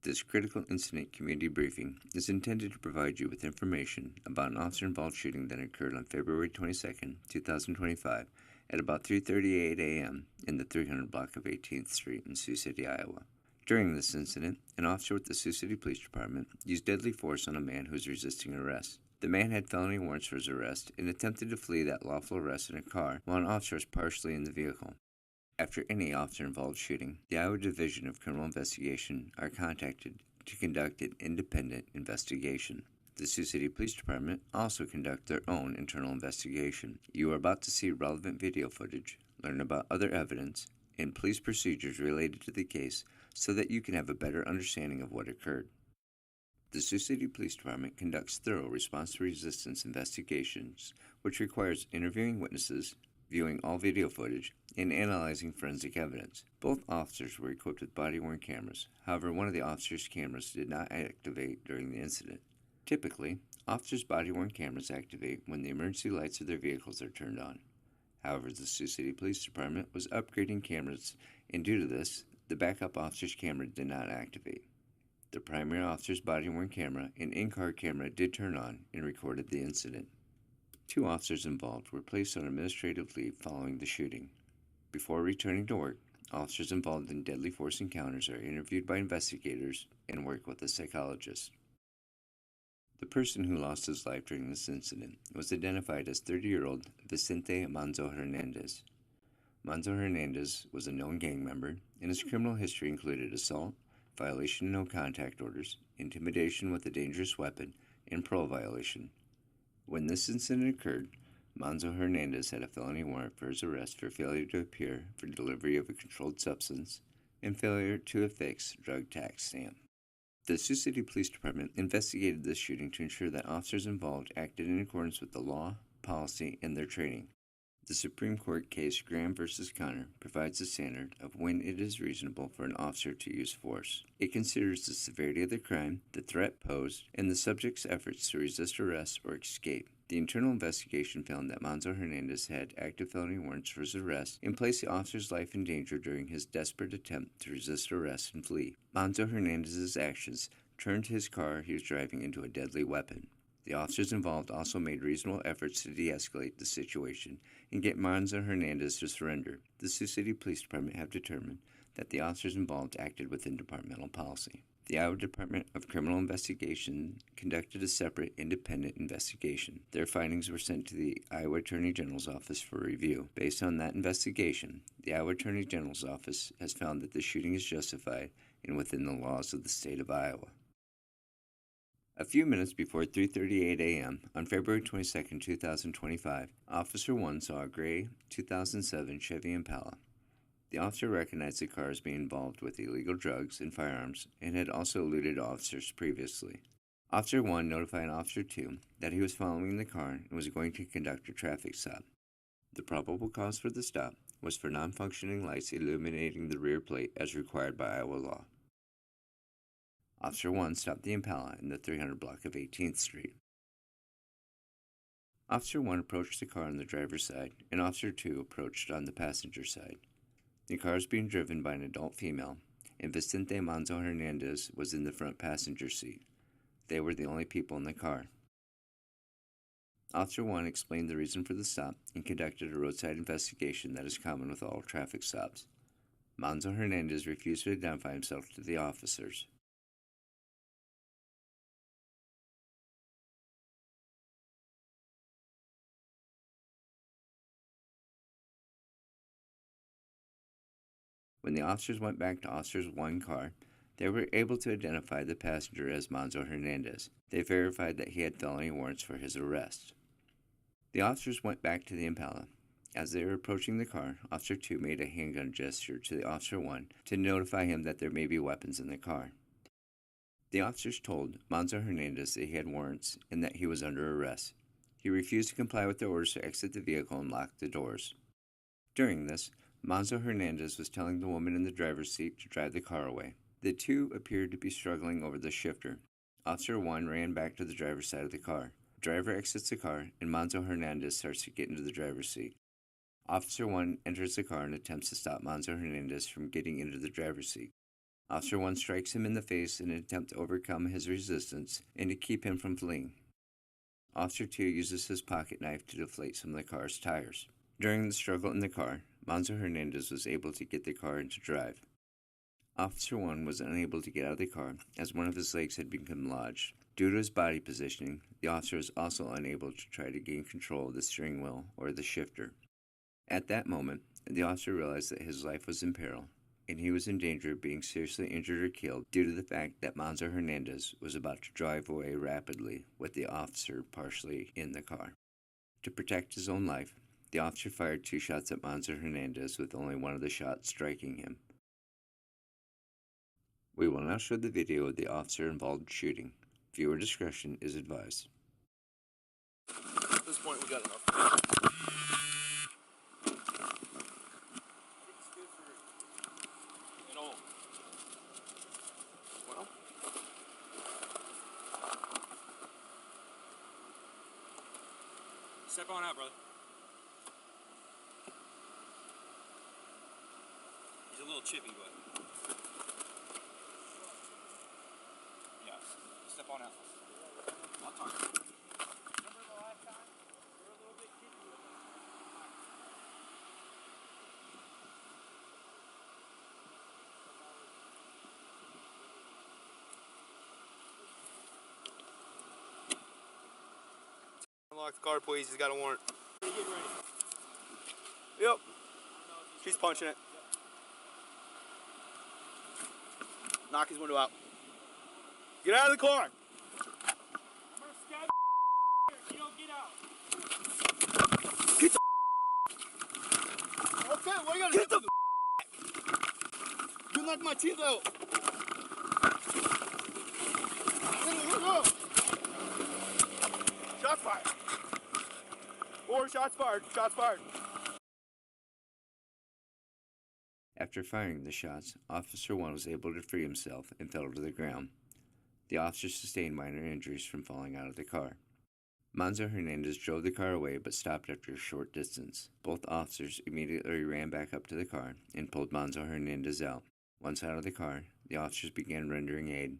This critical incident community briefing is intended to provide you with information about an officer-involved shooting that occurred on February 22, 2025 at about 3:38 a.m. in the 300 block of 18th Street in Sioux City, Iowa. During this incident, an officer with the Sioux City Police Department used deadly force on a man who was resisting arrest. The man had felony warrants for his arrest and attempted to flee that lawful arrest in a car while an officer was partially in the vehicle. After any officer-involved shooting, the Iowa Division of Criminal Investigation are contacted to conduct an independent investigation. The Sioux City Police Department also conduct their own internal investigation. You are about to see relevant video footage, learn about other evidence, and police procedures related to the case so that you can have a better understanding of what occurred. The Sioux City Police Department conducts thorough response to resistance investigations, which requires interviewing witnesses, viewing all video footage, and analyzing forensic evidence. Both officers were equipped with body-worn cameras. However, one of the officers' cameras did not activate during the incident. Typically, officers' body-worn cameras activate when the emergency lights of their vehicles are turned on. However, the Sioux City Police Department was upgrading cameras, and due to this, the backup officer's camera did not activate. The primary officer's body-worn camera and in-car camera did turn on and recorded the incident. 2 officers involved were placed on administrative leave following the shooting. Before returning to work, officers involved in deadly force encounters are interviewed by investigators and work with a psychologist. The person who lost his life during this incident was identified as 30-year-old Vicente Manzo Hernandez. Manzo Hernandez was a known gang member, and his criminal history included assault, violation of no-contact orders, intimidation with a dangerous weapon, and parole violation. When this incident occurred, Manzo Hernandez had a felony warrant for his arrest for failure to appear for delivery of a controlled substance and failure to affix drug tax stamp. The Sioux City Police Department investigated this shooting to ensure that officers involved acted in accordance with the law, policy, and their training. The Supreme Court case Graham v. Connor provides a standard of when it is reasonable for an officer to use force. It considers the severity of the crime, the threat posed, and the subject's efforts to resist arrest or escape. The internal investigation found that Manzo Hernandez had active felony warrants for his arrest and placed the officer's life in danger during his desperate attempt to resist arrest and flee. Manzo Hernandez's actions turned his car he was driving into a deadly weapon. The officers involved also made reasonable efforts to de-escalate the situation and get Manzo Hernandez to surrender. The Sioux City Police Department have determined that the officers involved acted within departmental policy. The Iowa Department of Criminal Investigation conducted a separate independent investigation. Their findings were sent to the Iowa Attorney General's Office for review. Based on that investigation, the Iowa Attorney General's Office has found that the shooting is justified and within the laws of the state of Iowa. A few minutes before 3:38 a.m. on February 22, 2025, Officer 1 saw a gray 2007 Chevy Impala. The officer recognized the car as being involved with illegal drugs and firearms and had also eluded officers previously. Officer 1 notified Officer 2 that he was following the car and was going to conduct a traffic stop. The probable cause for the stop was for non-functioning lights illuminating the rear plate as required by Iowa law. Officer 1 stopped the Impala in the 300 block of 18th Street. Officer 1 approached the car on the driver's side, and Officer 2 approached on the passenger side. The car was being driven by an adult female, and Vicente Manzo Hernandez was in the front passenger seat. They were the only people in the car. Officer 1 explained the reason for the stop and conducted a roadside investigation that is common with all traffic stops. Manzo Hernandez refused to identify himself to the officers. When the officers went back to Officer 1's car, they were able to identify the passenger as Manzo Hernandez. They verified that he had felony warrants for his arrest. The officers went back to the Impala. As they were approaching the car, Officer 2 made a handgun gesture to the Officer 1 to notify him that there may be weapons in the car. The officers told Manzo Hernandez that he had warrants and that he was under arrest. He refused to comply with their orders to exit the vehicle and lock the doors. During this, Manzo Hernandez was telling the woman in the driver's seat to drive the car away. The two appeared to be struggling over the shifter. Officer 1 ran back to the driver's side of the car. The driver exits the car, and Manzo Hernandez starts to get into the driver's seat. Officer 1 enters the car and attempts to stop Manzo Hernandez from getting into the driver's seat. Officer 1 strikes him in the face in an attempt to overcome his resistance and to keep him from fleeing. Officer 2 uses his pocket knife to deflate some of the car's tires. During the struggle in the car, Manzo Hernandez was able to get the car into drive. Officer 1 was unable to get out of the car as one of his legs had become lodged. Due to his body positioning, the officer was also unable to try to gain control of the steering wheel or the shifter. At that moment, the officer realized that his life was in peril, and he was in danger of being seriously injured or killed due to the fact that Manzo Hernandez was about to drive away rapidly with the officer partially in the car. To protect his own life, the officer fired 2 shots at Manzo Hernandez, with only one of the shots striking him. We will now show the video of the officer-involved shooting. Viewer discretion is advised. At this point, we got enough. Well, step on out, brother. He's a little chippy, but yeah, step on out. I'll talk. Remember the last time? We were a little bit chippy with him. unlock the car, please. He's got a warrant. Get ready. Yep. She's punching it. Knock his window out. Get out of the car. I'm gonna stab you if you don't get out. Get the okay, what are you gonna get the you knocked my teeth out. Shots fired. 4 shots fired. Shots fired. After firing the shots, Officer 1 was able to free himself and fell to the ground. The officer sustained minor injuries from falling out of the car. Manzo Hernandez drove the car away but stopped after a short distance. Both officers immediately ran back up to the car and pulled Manzo Hernandez out. Once out of the car, the officers began rendering aid.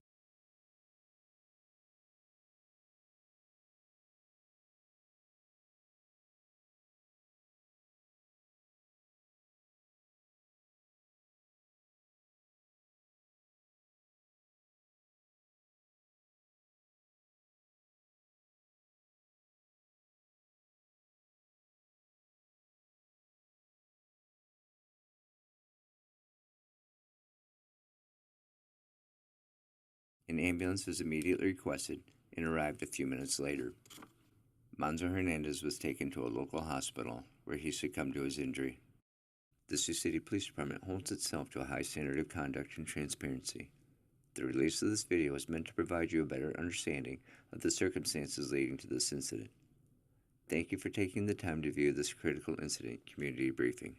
An ambulance was immediately requested and arrived a few minutes later. Manzo Hernandez was taken to a local hospital where he succumbed to his injury. The Sioux City Police Department holds itself to a high standard of conduct and transparency. The release of this video is meant to provide you a better understanding of the circumstances leading to this incident. Thank you for taking the time to view this critical incident community briefing.